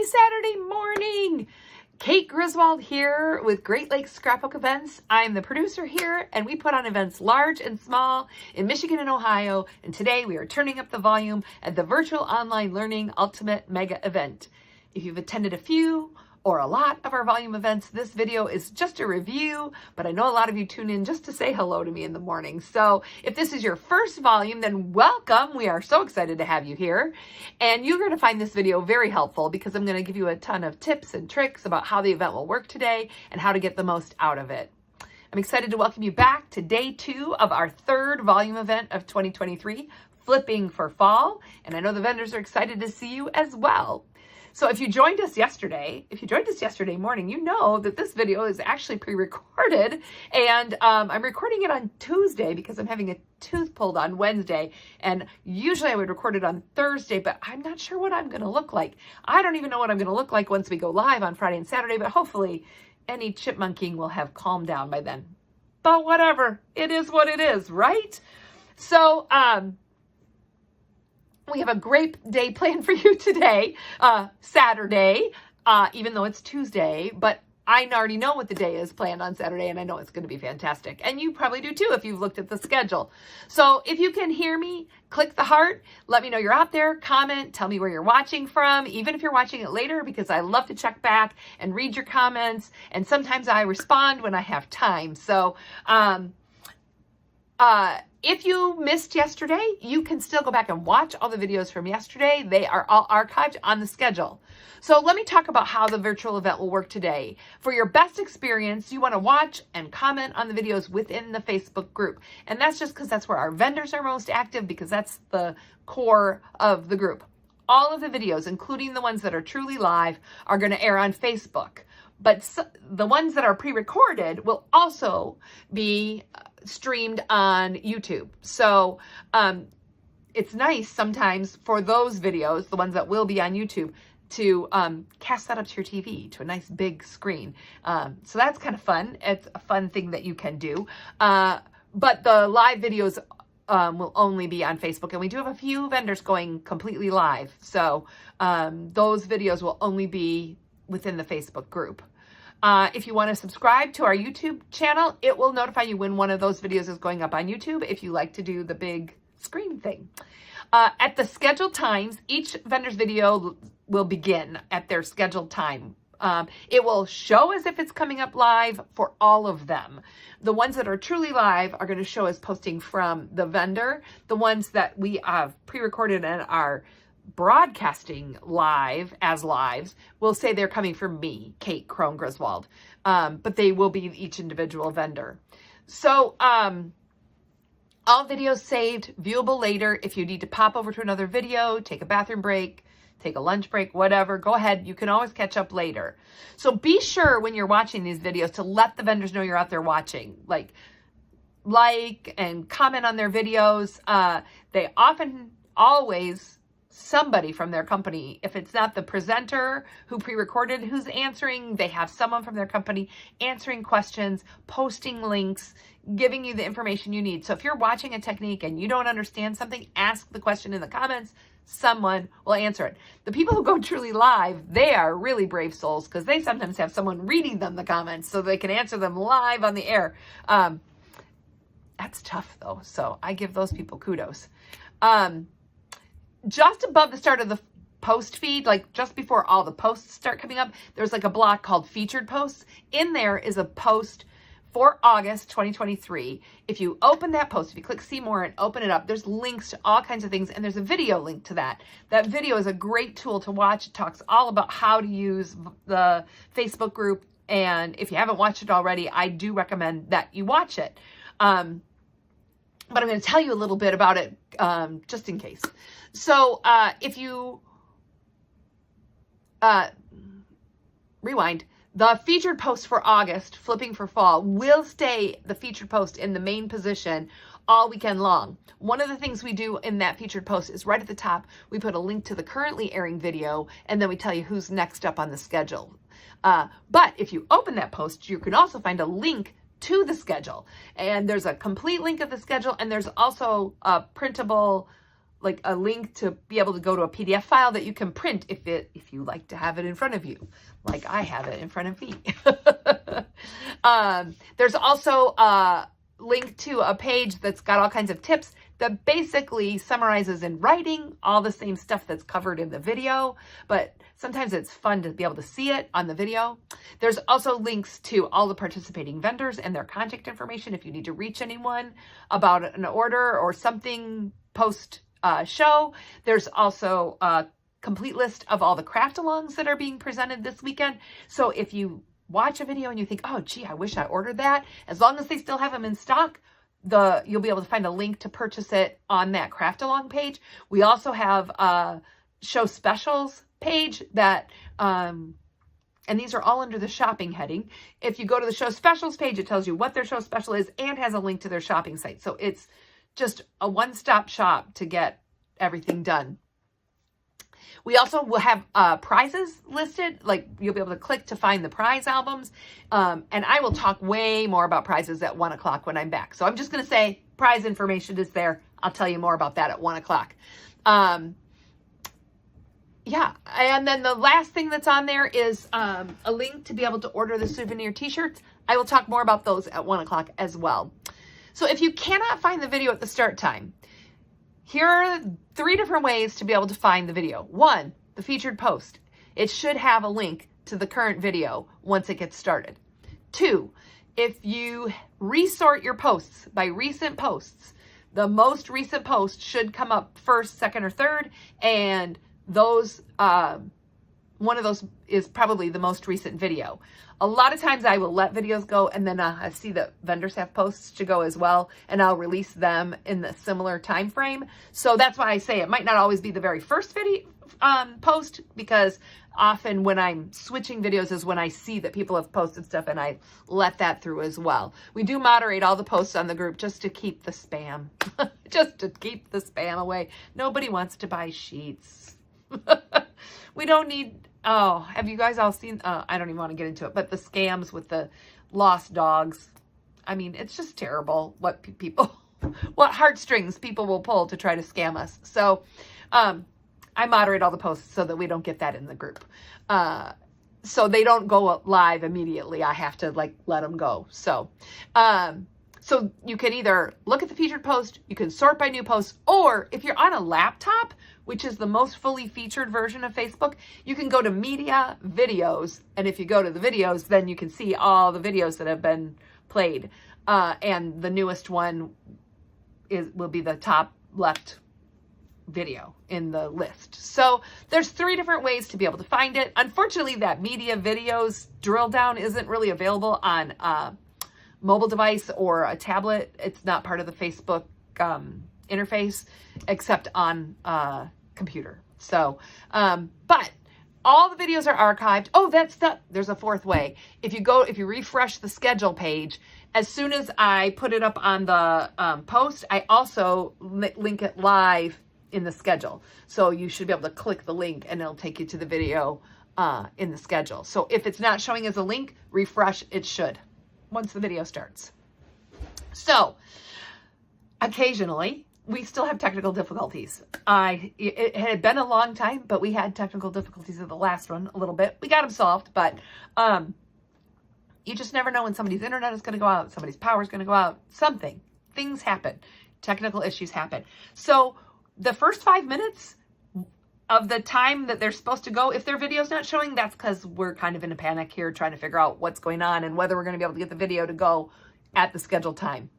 Happy Saturday morning! Kate Griswold here with Great Lakes Scrapbook Events. I'm the producer here, and we put on events large and small in Michigan and Ohio, and today we are turning up the volume at the Virtual Online Learning Ultimate Mega Event. If you've attended a few or a lot of our volume events, this video is just a review, but I know a lot of you tune in just to say hello to me in the morning. So if this is your first volume, then welcome. We are so excited to have you here. And you're going to find this video very helpful because I'm going to give you a ton of tips and tricks about how the event will work today and how to get the most out of it. I'm excited to welcome you back to day 2 of our third volume event of 2023, Flipping for Fall. And I know the vendors are excited to see you as well. So if you joined us yesterday morning, you know that this video is actually pre-recorded, and I'm recording it on Tuesday because I'm having a tooth pulled on Wednesday, and usually I would record it on Thursday, but I'm not sure what I'm going to look like. I don't even know what I'm going to look like once we go live on Friday and Saturday, but hopefully any chipmunking will have calmed down by then. But whatever, it is what it is, right? So, we have a great day planned for you today, Saturday, even though it's Tuesday, but I already know what the day is planned on Saturday, and I know it's going to be fantastic. And you probably do too if you've looked at the schedule. So if you can hear me, click the heart, let me know you're out there, comment, tell me where you're watching from, even if you're watching it later, because I love to check back and read your comments, and sometimes I respond when I have time. So, if you missed yesterday, you can still go back and watch all the videos from yesterday. They are all archived on the schedule. So let me talk about how the virtual event will work today. For your best experience, you want to watch and comment on the videos within the Facebook group. And that's just because that's where our vendors are most active, because that's the core of the group. All of the videos, including the ones that are truly live, are going to air on Facebook. But the ones that are pre-recorded will also be streamed on YouTube. So it's nice sometimes for those videos, the ones that will be on YouTube, to cast that up to your TV to a nice big screen. So that's kind of fun. It's a fun thing that you can do. But the live videos will only be on Facebook, and we do have a few vendors going completely live. So those videos will only be within the Facebook group. If you want to subscribe to our YouTube channel, it will notify you when one of those videos is going up on YouTube if you like to do the big screen thing. At the scheduled times, each vendor's video will begin at their scheduled time. It will show as if it's coming up live for all of them. The ones that are truly live are going to show as posting from the vendor. The ones that we have pre-recorded and are broadcasting live as lives will say they're coming from me, Kate Crone Griswold, but they will be each individual vendor. So all videos saved, viewable later. If you need to pop over to another video, take a bathroom break, take a lunch break, whatever, go ahead. You can always catch up later. So be sure when you're watching these videos to let the vendors know you're out there watching. Like and comment on their videos. They often always somebody from their company. If it's not the presenter who pre-recorded who's answering, they have someone from their company answering questions, posting links, giving you the information you need. So if you're watching a technique and you don't understand something, ask the question in the comments. Someone will answer it. The people who go truly live, they are really brave souls because they sometimes have someone reading them the comments so they can answer them live on the air. That's tough though. So I give those people kudos. Just above the start of the post feed, like just before all the posts start coming up, there's like a block called featured posts. In there is a post for August 2023. If you open that post, if you click see more and open it up, there's links to all kinds of things, and there's a video link to that. That video is a great tool to watch. It talks all about how to use the Facebook group, and if you haven't watched it already, I do recommend that you watch it. But I'm going to tell you a little bit about it just in case. So if you rewind, the featured post for August, Flipping for Fall, will stay the featured post in the main position all weekend long. One of the things we do in that featured post is right at the top, we put a link to the currently airing video, and then we tell you who's next up on the schedule. But if you open that post, you can also find a link to the schedule. And there's a complete link of the schedule, and there's also a printable like a link to be able to go to a PDF file that you can print if you like to have it in front of you, like I have it in front of me. There's also a link to a page that's got all kinds of tips that basically summarizes in writing all the same stuff that's covered in the video, but sometimes it's fun to be able to see it on the video. There's also links to all the participating vendors and their contact information if you need to reach anyone about an order or something post show. There's also a complete list of all the craft alongs that are being presented this weekend. So if you watch a video and you think, oh, gee, I wish I ordered that, as long as they still have them in stock, you'll be able to find a link to purchase it on that craft along page. We also have a show specials page that, and these are all under the shopping heading. If you go to the show specials page, it tells you what their show special is and has a link to their shopping site. So it's just a one-stop shop to get everything done. We also will have prizes listed, like you'll be able to click to find the prize albums. And I will talk way more about prizes at 1 o'clock when I'm back. So I'm just going to say prize information is there. I'll tell you more about that at 1 o'clock. Yeah, and then the last thing that's on there is a link to be able to order the souvenir t-shirts. I will talk more about those at 1 o'clock as well. So if you cannot find the video at the start time, here are 3 different ways to be able to find the video. 1, the featured post. It should have a link to the current video once it gets started. 2, if you resort your posts by recent posts, the most recent post should come up first, second, or third, and those one of those is probably the most recent video. A lot of times I will let videos go, and then I see that vendors have posts to go as well, and I'll release them in the similar time frame. So that's why I say it might not always be the very first video post, because often when I'm switching videos is when I see that people have posted stuff, and I let that through as well. We do moderate all the posts on the group just to keep the spam, just to keep the spam away. Nobody wants to buy sheets. We don't need, oh, have you guys all seen, I don't even want to get into it, but the scams with the lost dogs. I mean, it's just terrible what people, what heartstrings people will pull to try to scam us. So I moderate all the posts so that we don't get that in the group. So they don't go live immediately. I have to like let them go. So, so you can either look at the featured post, you can sort by new posts, or if you're on a laptop, which is the most fully featured version of Facebook, you can go to media videos. And if you go to the videos, then you can see all the videos that have been played. And the newest one will be the top left video in the list. So there's 3 different ways to be able to find it. Unfortunately, that media videos drill down isn't really available on a mobile device or a tablet. It's not part of the Facebook interface except on a computer. So, but all the videos are archived. Oh, there's a 4th way. If you refresh the schedule page, as soon as I put it up on the post, I also link it live in the schedule. So you should be able to click the link and it'll take you to the video in the schedule. So if it's not showing as a link, refresh, it should once the video starts. So occasionally we still have technical difficulties. It had been a long time, but we had technical difficulties with the last one a little bit. We got them solved, but you just never know when somebody's internet is going to go out, somebody's power is going to go out, something. Things happen. Technical issues happen. So the first 5 minutes of the time that they're supposed to go, if their video's not showing, that's because we're kind of in a panic here trying to figure out what's going on and whether we're going to be able to get the video to go at the scheduled time.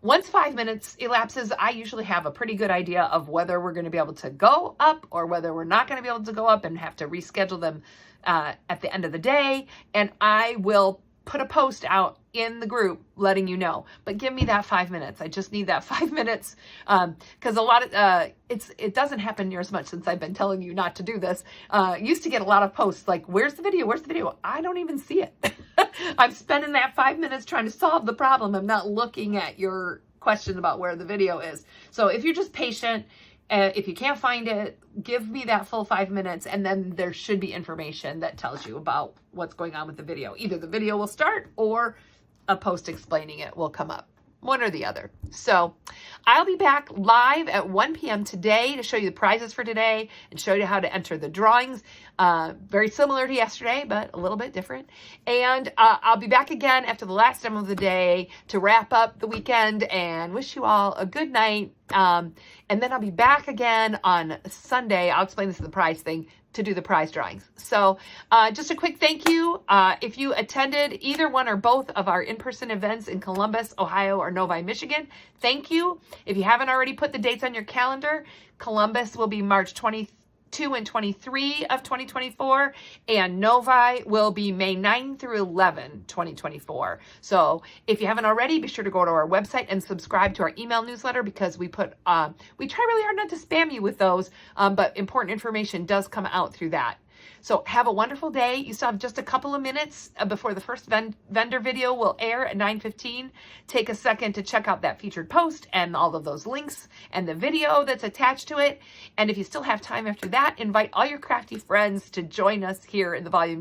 Once 5 minutes elapses, I usually have a pretty good idea of whether we're going to be able to go up or whether we're not going to be able to go up and have to reschedule them at the end of the day. And I will put a post out in the group letting you know. But give me that 5 minutes. I just need that 5 minutes because a lot of it doesn't happen near as much since I've been telling you not to do this. Used to get a lot of posts like, "Where's the video? Where's the video?" I don't even see it. I'm spending that 5 minutes trying to solve the problem. I'm not looking at your question about where the video is. So if you're just patient, if you can't find it, give me that full 5 minutes, and then there should be information that tells you about what's going on with the video. Either the video will start or a post explaining it will come up. one or the other. So I'll be back live at 1 p.m. today to show you the prizes for today and show you how to enter the drawings. Very similar to yesterday, but a little bit different. And I'll be back again after the last demo of the day to wrap up the weekend and wish you all a good night. And then I'll be back again on Sunday. I'll explain this in the prize thing to do the prize drawings. So just a quick thank you. If you attended either one or both of our in-person events in Columbus, Ohio, or Novi, Michigan, thank you. If you haven't already put the dates on your calendar, Columbus will be March 22 and 23 of 2024, and Novi will be May 9 through 11, 2024. So if you haven't already, be sure to go to our website and subscribe to our email newsletter, because we try really hard not to spam you with those, but important information does come out through that. So have a wonderful day. You still have just a couple of minutes before the first vendor video will air at 9:15. Take a second to check out that featured post and all of those links and the video that's attached to it. And if you still have time after that, invite all your crafty friends to join us here in the volume